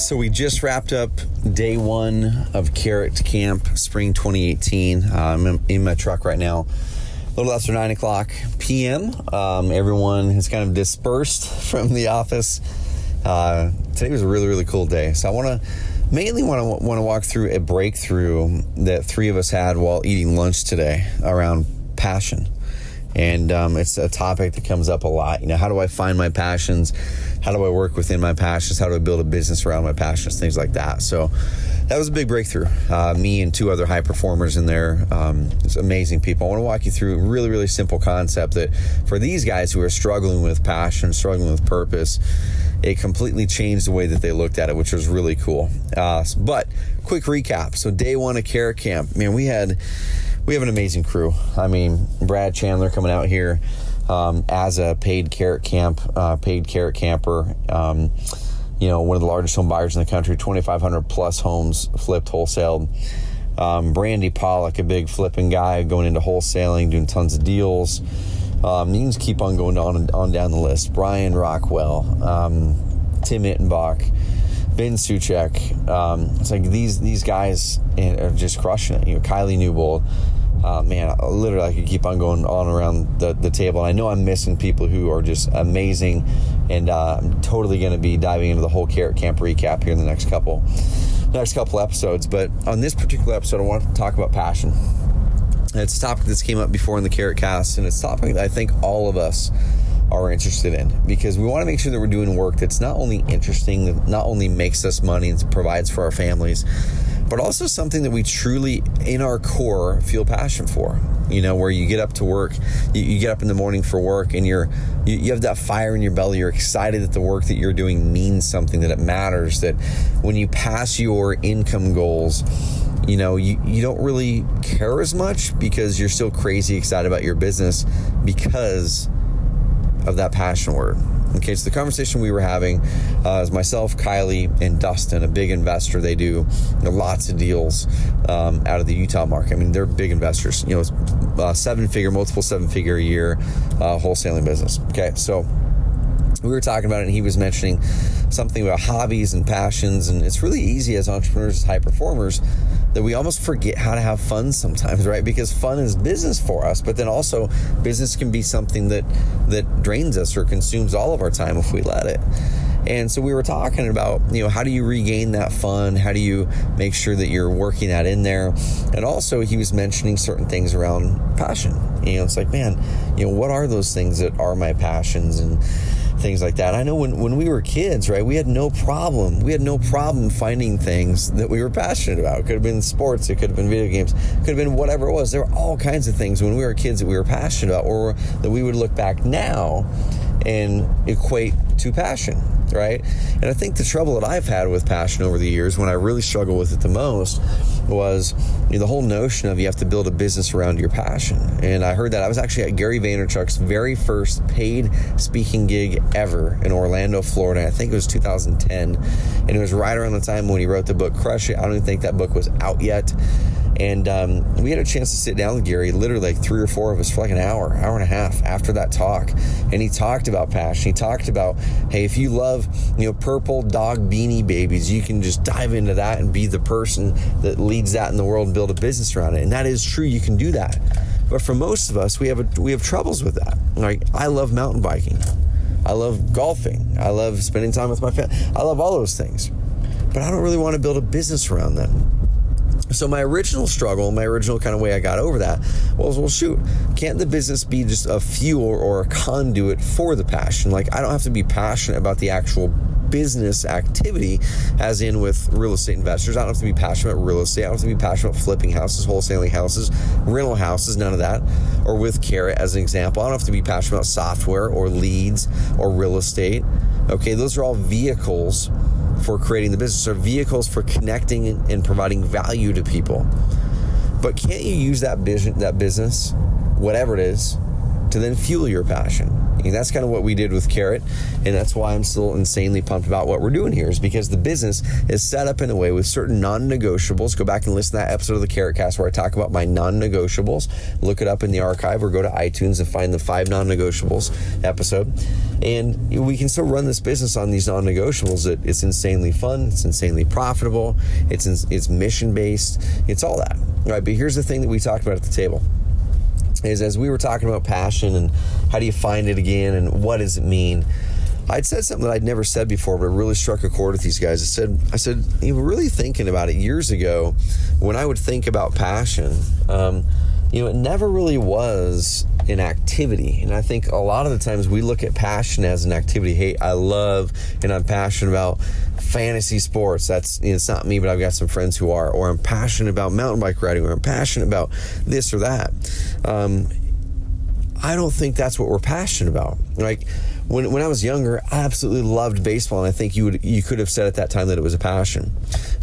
So we just wrapped up day one of Carrot Camp, spring 2018. I'm in my truck right now. A little after 9 o'clock p.m. Everyone has kind of dispersed from the office. Today was a really, really cool day. So I want to walk through a breakthrough that three of us had while eating lunch today around passion. And it's a topic that comes up a lot. You know, how do I find my passions? How do I work within my passions? How do I build a business around my passions? Things like that. So that was a big breakthrough. Me and two other high performers in there. It's amazing people. I want to walk you through a really, really simple concept that for these guys who are struggling with passion, struggling with purpose, it completely changed the way that they looked at it, which was really cool. But quick recap. So day one of Carrot Camp, man, we have an amazing crew. I mean, Brad Chandler coming out here as a paid Carrot camper. One of the largest home buyers in the country, 2,500 plus homes flipped, wholesaled. Brandy Pollock, a big flipping guy going into wholesaling, doing tons of deals. You can just keep on going on down the list. Brian Rockwell, Tim Ittenbach, Ben Suchek. It's like these guys are just crushing it. You know, Kylie Newbold. Literally I could keep on going on around the table. And I know I'm missing people who are just amazing, and I'm totally going to be diving into the whole Carrot Camp recap here in the next couple episodes. But on this particular episode, I want to talk about passion. It's a topic that's came up before in the CarrotCast, and it's a topic that I think all of us are interested in, because we want to make sure that we're doing work that's not only interesting, that not only makes us money and provides for our families, but also something that we truly, in our core, feel passion for. You know, where you get up to work, you get up in the morning for work, and you have that fire in your belly. You're excited that the work that you're doing means something, that it matters, that when you pass your income goals, you know, you don't really care as much because you're still crazy excited about your business because of that passion word. Okay, so the conversation we were having is myself, Kylie, and Dustin, a big investor. They do lots of deals out of the Utah market. I mean, they're big investors. You know, multiple seven-figure a year wholesaling business. Okay, so we were talking about it, and he was mentioning something about hobbies and passions, and it's really easy as entrepreneurs, as high performers, that we almost forget how to have fun sometimes, right? Because fun is business for us, but then also business can be something that drains us or consumes all of our time if we let it. And so we were talking about, you know, how do you regain that fun? How do you make sure that you're working that in there? And also he was mentioning certain things around passion. You know, it's like, man, you know, what are those things that are my passions and things like that? I know when we were kids, right, we had no problem finding things that we were passionate about. It could have been sports, it could have been video games, it could have been whatever it was. There were all kinds of things when we were kids that we were passionate about, or that we would look back now and equate to passion, right? And I think the trouble that I've had with passion over the years, when I really struggle with it the most, was the whole notion of you have to build a business around your passion. And I heard that. I was actually at Gary Vaynerchuk's very first paid speaking gig ever in Orlando, Florida. I think it was 2010. And it was right around the time when he wrote the book, Crush It. I don't even think that book was out yet. And we had a chance to sit down with Gary, literally like 3 or 4 of us, for like an hour and a half after that talk. And he talked about passion. He talked about, hey, if you love, purple dog beanie babies, you can just dive into that and be the person that leads that in the world and build a business around it. And that is true. You can do that. But for most of us, we have troubles with that. Like, I love mountain biking. I love golfing. I love spending time with my family. I love all those things. But I don't really want to build a business around them. So my original struggle, my original kind of way I got over that was, well, shoot, can't the business be just a fuel or a conduit for the passion? Like, I don't have to be passionate about the actual business activity, as in with real estate investors. I don't have to be passionate about real estate. I don't have to be passionate about flipping houses, wholesaling houses, rental houses, none of that. Or with Carrot as an example, I don't have to be passionate about software or leads or real estate. Okay, those are all vehicles for creating the business, or vehicles for connecting and providing value to people. But can't you use that business, whatever it is, to then fuel your passion. And that's kind of what we did with Carrot, and that's why I'm still insanely pumped about what we're doing here, is because the business is set up in a way with certain non-negotiables. Go back and listen to that episode of the CarrotCast where I talk about my non-negotiables. Look it up in the archive or go to iTunes and find the 5 non-negotiables episode. And we can still run this business on these non-negotiables. It's insanely fun, it's insanely profitable, it's mission-based, it's all that. All right, but here's the thing that we talked about at the table. Is as we were talking about passion and how do you find it again and what does it mean, I'd said something that I'd never said before, but it really struck a chord with these guys. I said, you were really thinking about it years ago when I would think about passion. It never really was an activity. And I think a lot of the times we look at passion as an activity. Hey, I love and I'm passionate about fantasy sports. It's not me, but I've got some friends who are. Or I'm passionate about mountain bike riding, or I'm passionate about this or that. I don't think that's what we're passionate about. Like when I was younger, I absolutely loved baseball, and I think you could have said at that time that it was a passion.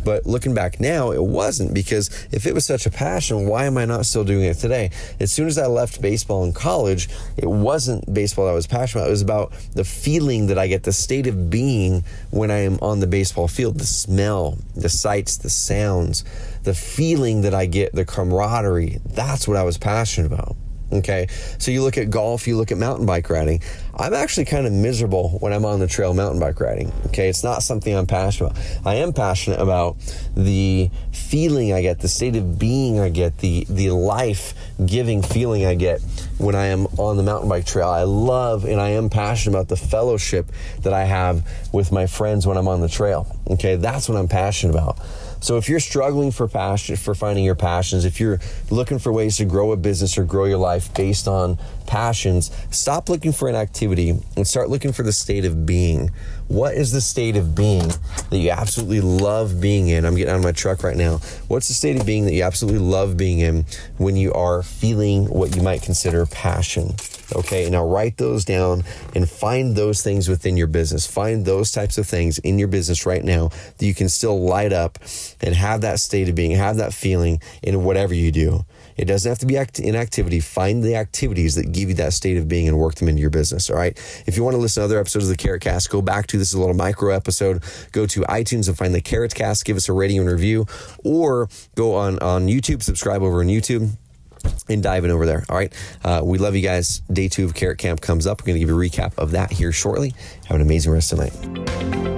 But looking back now, it wasn't, because if it was such a passion, why am I not still doing it today? As soon as I left baseball in college, it wasn't baseball that I was passionate about. It was about the feeling that I get, the state of being when I am on the baseball field, the smell, the sights, the sounds, the feeling that I get, the camaraderie. That's what I was passionate about. Okay, so you look at golf, you look at mountain bike riding. I'm actually kind of miserable when I'm on the trail mountain bike riding. Okay, it's not something I'm passionate about. I am passionate about the feeling I get, the state of being I get, the life-giving feeling I get when I am on the mountain bike trail. I love and I am passionate about the fellowship that I have with my friends when I'm on the trail. Okay, that's what I'm passionate about. So if you're struggling for finding your passions, if you're looking for ways to grow a business or grow your life based on passions, stop looking for an activity and start looking for the state of being. What is the state of being that you absolutely love being in? I'm getting out of my truck right now. What's the state of being that you absolutely love being in when you are feeling what you might consider passion? Okay, now write those down and find those things within your business. Find those types of things in your business right now that you can still light up and have that state of being, have that feeling in whatever you do. It doesn't have to be in activity. Find the activities that give you that state of being and work them into your business, all right? If you want to listen to other episodes of the CarrotCast, go back to this is a little micro episode. Go to iTunes and find the CarrotCast. Give us a rating and review, or go on YouTube, subscribe over on YouTube, and dive in over there. All right. We love you guys. Day 2 of Carrot Camp comes up. We're going to give you a recap of that here shortly. Have an amazing rest of the night.